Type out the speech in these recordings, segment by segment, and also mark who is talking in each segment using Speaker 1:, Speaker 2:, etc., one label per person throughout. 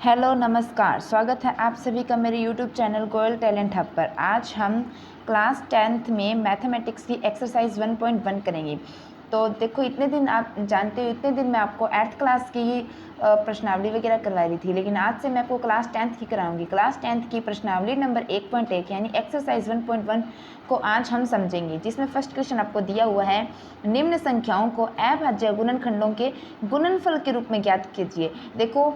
Speaker 1: Hello नमस्कार, स्वागत है आप सभी का मेरे YouTube channel Goyal talent hub पर। आज हम क्लास 10th में मैथमेटिक्स की एक्सरसाइज 1.1 करेंगे। तो देखो, इतने दिन आप जानते हो, इतने दिन मैं आपको 8th क्लास की ही प्रश्नावली वगैरह करवा रही थी, लेकिन आज से मैं आपको क्लास 10th की कराऊंगी। क्लास 10th की प्रश्नावली नंबर 1.1 यानी एक्सरसाइज 1.1 को आज हम समझेंगे, जिसमें फर्स्ट क्वेश्चन आपको दिया हुआ है, निम्न संख्याओं को अभाज्य गुणनखंडों के गुणनफल के रूप में ज्ञात कीजिए। देखो,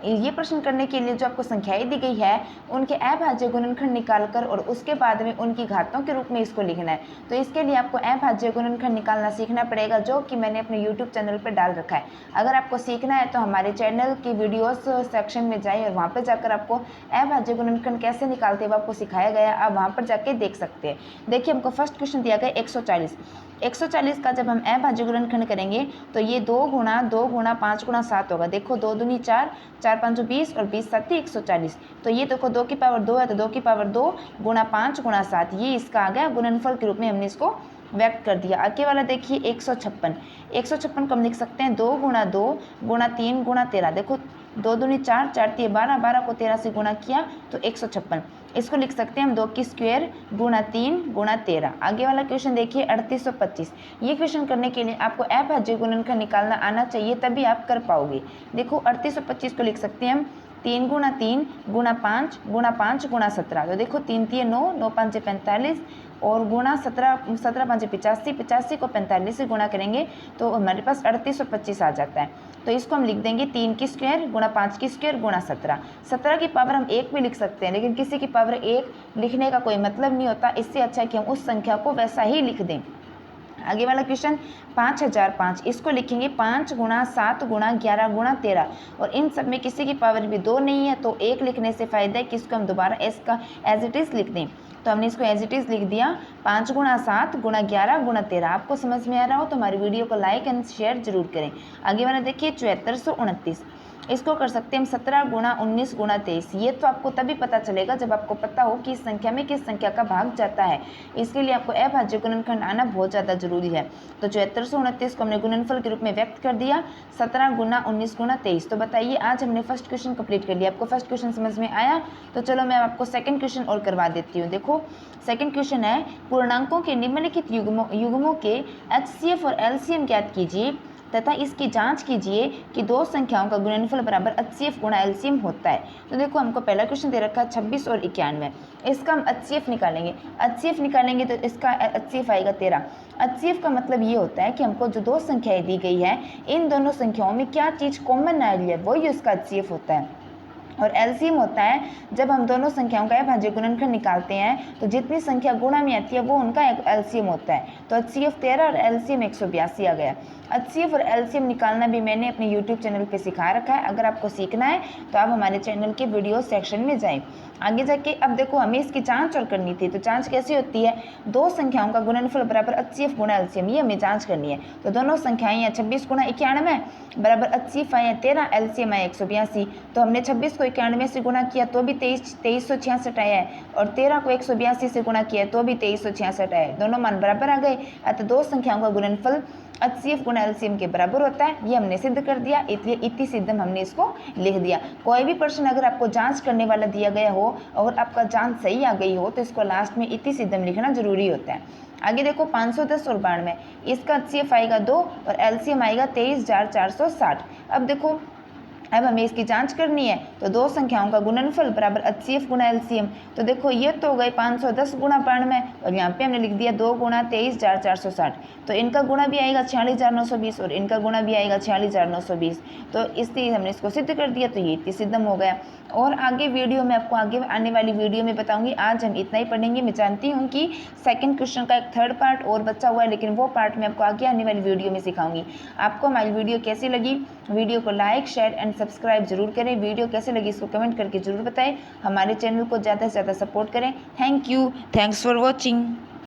Speaker 1: ये प्रश्न करने के लिए जो आपको संख्याएं दी गई है उनके अभाज्य गुणनखंड निकालकर और उसके बाद में उनकी घातों के रूप में इसको लिखना है। तो इसके लिए आपको अभाज्य गुणनखंड निकालना सीखना पड़ेगा, जो कि मैंने अपने यूट्यूब चैनल पर डाल रखा है। अगर आपको सीखना है तो हमारे चैनल की वीडियोस सेक्शन में जाइए और वहाँ पर जाकर आपको अभाज्य गुणनखंड कैसे निकालते हैं वो आपको सिखाया गया है, आप वहाँ पर जाके देख सकते हैं। देखिए, हमको फर्स्ट क्वेश्चन दिया गया 140 का जब हम अभाज्य गुणनखंड करेंगे तो ये 2 गुणा 5 गुणा 7 होगा। देखो, 2 दूनी 4, 4 5 20 और 20 7 140। तो ये देखो 2 की पावर 2 है, तो 2 की पावर 2 गुणा 5 गुणा 7, ये इसका आ गया गुणनफल के रूप में हमने इसको व्यक्त कर दिया। आगे वाला देखिए 156 को हम लिख सकते हैं 2 गुणा 2 गुणा 3 गुणा 13। देखो, 2 दूनी 4, 4 3 12, 12 को 13 से गुणा किया तो 156। इसको लिख सकते हैं हम 2 की स्क्वायर गुणा 3 गुणा 13। आगे वाला क्वेश्चन देखिए 3825। ये क्वेश्चन करने के लिए आपको अभाज्य गुणनखंड निकालना आना चाहिए, तभी आप कर पाओगे। देखो, 3825 को लिख सकते हैं हम 3 गुणा 3 गुणा 5 गुणा 5 गुणा 17। तो देखो, 3 3 9, 9 5 45 और गुणा 17, 17 5 85, 85 को 45 से गुणा करेंगे तो हमारे पास 3825 आ जाता है। तो इसको हम लिख देंगे 3 की स्क्वायर गुणा 5 की स्क्वायर गुणा 17। 17 की पावर हम 1 भी लिख सकते हैं, लेकिन किसी की पावर 1 लिखने का कोई मतलब नहीं होता। इससे अच्छा है कि हम उस संख्या को वैसा ही लिख दें। आगे वाला क्वेश्चन 5005। इसको लिखेंगे 5 गुणा 7 गुणा 11 गुणा 13 और इन सब में किसी की पावर भी 2 नहीं है, तो 1 लिखने से फ़ायदा है कि इसको हम दोबारा इसका एज इट इज़ लिख दें। तो हमने इसको एज इट इज़ लिख दिया 5 गुणा 7 गुणा 11 गुणा 13। आपको समझ में आ रहा हो तो हमारी वीडियो को लाइक एंड शेयर जरूर करें। आगे वाला देखिए 7429। इसको कर सकते हैं हम 17 गुणा 19 गुणा 23। ये तो आपको तभी पता चलेगा जब आपको पता हो कि इस संख्या में किस संख्या का भाग जाता है। इसके लिए आपको अभाज्य गुणनखंड आना बहुत ज़्यादा जरूरी है। तो 7429 को हमने गुणनफल के रूप में व्यक्त कर दिया 17 गुणा 19 गुणा 23। तो बताइए, आज हमने फर्स्ट क्वेश्चन कंप्लीट कर लिया। आपको फर्स्ट क्वेश्चन समझ में आया? तो चलो मैं आपको सेकंड क्वेश्चन और करवा देती हूँ। देखो, सेकंड क्वेश्चन है, पूर्णांकों के निम्नलिखित युग्मों के HCF और LCM ज्ञात कीजिए तथा इसकी जांच कीजिए कि दो संख्याओं का गुणनफल बराबर HCF गुणा LCM होता है। तो देखो, हमको पहला क्वेश्चन दे रखा है 26 और 91। इसका हम HCF निकालेंगे तो इसका HCF आएगा 13। HCF का मतलब ये होता है कि हमको जो दो संख्याएं दी गई है, इन दोनों संख्याओं में क्या चीज़ कॉमन आ रही है, वही उसका HCF होता है। और LCM होता है जब हम दोनों संख्याओं का अभाज्य गुणनखंड निकालते हैं तो जितनी संख्या गुणा में आती है वो उनका LCM होता है। तो HCF 13 और LCM 182 आ गया। HCF और LCM निकालना भी मैंने अपने YouTube चैनल पे सिखा रखा है। अगर आपको सीखना है तो आप हमारे चैनल के वीडियो सेक्शन में जाएं। आगे जाके अब देखो, हमें इसकी जांच और करनी थी। तो जांच कैसी होती है? दो संख्याओं का गुणनफल बराबर HCF गुणा LCM, ये हमें जांच करनी है। तो दोनों संख्याएं हैं 26 गुणा 91 बराबर HCF आए 13, LCM आए 182। तो हमने 26 को 91 से गुणा किया तो भी 2366 आया है और 13 को 182 से गुणा किया तो भी 2366 आया है। दोनों मान बराबर आ गए, अतः दो संख्याओं का गुणनफल HCF गुणा LCM के बराबर होता है। ये हमने सिद्ध कर दिया, इसलिए इति सिद्धम हमने इसको लिख दिया। कोई भी प्रश्न अगर आपको जांच करने वाला दिया गया हो और आपका जांच सही आ गई हो तो इसको लास्ट में इति सिद्धम लिखना जरूरी होता है। आगे देखो 510 और 92। इसका HCF आएगा 2 और LCM आएगा 23460। अब देखो, अब हमें इसकी जांच करनी है तो दो संख्याओं का गुणनफल बराबर HCF गुणा LCM। तो देखो, ये तो हो गए 510 गुणा 92 और यहाँ पे हमने लिख दिया 2 गुणा 23460। तो इनका गुणा भी आएगा 46920 और इनका गुणा भी आएगा 46920। तो इसलिए हमने इसको सिद्ध कर दिया, तो ये सिद्धम हो गया। और आगे वीडियो में आपको आगे आने वाली वीडियो में बताऊंगी। आज हम इतना ही पढ़ेंगे। मैं जानती हूँ कि सेकंड क्वेश्चन का एक थर्ड पार्ट और बचा हुआ है, लेकिन वो पार्ट मैं आपको आगे आने वाली वीडियो में सिखाऊंगी। आपको हमारी वीडियो कैसी लगी? वीडियो को लाइक शेयर एंड सब्सक्राइब जरूर करें। वीडियो कैसे लगी इसको कमेंट करके जरूर बताएं। हमारे चैनल को ज़्यादा से ज़्यादा सपोर्ट करें। Thank you, thanks for watching.